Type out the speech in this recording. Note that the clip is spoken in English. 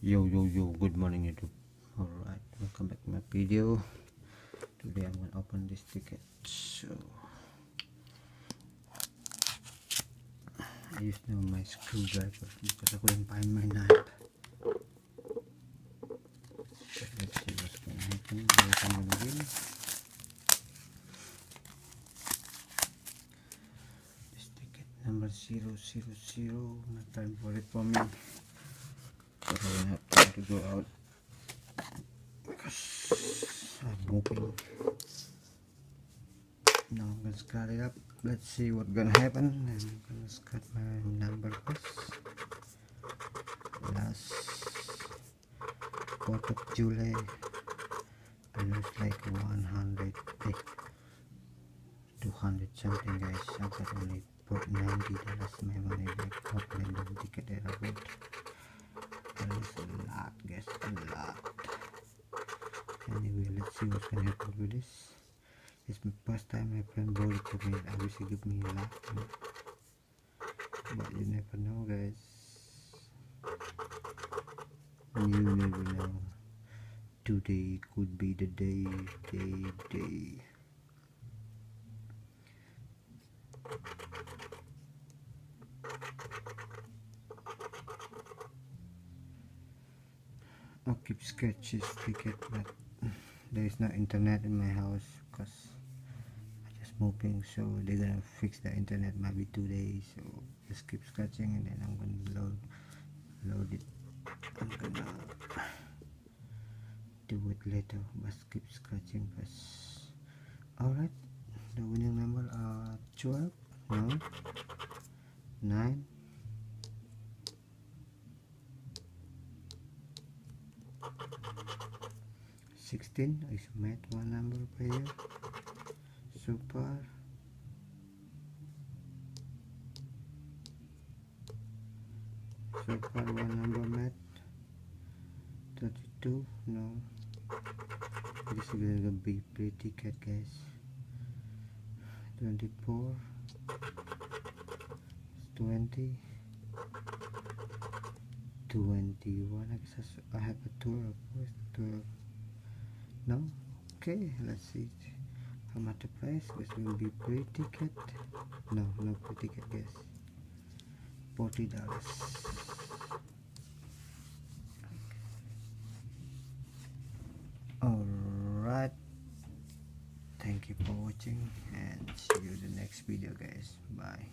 Yo, good morning YouTube. Alright, welcome back to my video. Today I'm gonna open this ticket. So I used my screwdriver because I couldn't find my knife. So let's see what's gonna happen. What I'm gonna win. This ticket number 000. My friend bought it for me. So I don't have time to go out because I'm moving. Now I'm gonna start it up. Let's see what's gonna happen. I'm gonna start my number first. Last 4th of July, I lose like 200 something, guys. I got only put $90 my money back for random ticket that I bought. I lose a lot, guys, a lot. Anyway, let's see what's gonna happen with this. It's my first time my friend bought it to me. I wish he give me a lot, you know? But you never know, guys. You never know. Today could be the day. I'll keep sketches ticket, but there is no internet in my house because I just moving, so they're gonna fix the internet maybe 2 days. So just keep sketching and then I'm gonna load it. I'm gonna do it later, but keep scratching first. Alright, the winning number are 12, no, 9, 16. I submit one number per year. Super. One number met. 32. No. This is gonna be pretty cat, guys. 24. 20. 21. I guess I have a 12. Where's the 12? No. Okay, let's see how much the price. This will be pretty cat. No pretty cat, guys. $40. Alright, thank you for watching and see you in the next video, guys. Bye.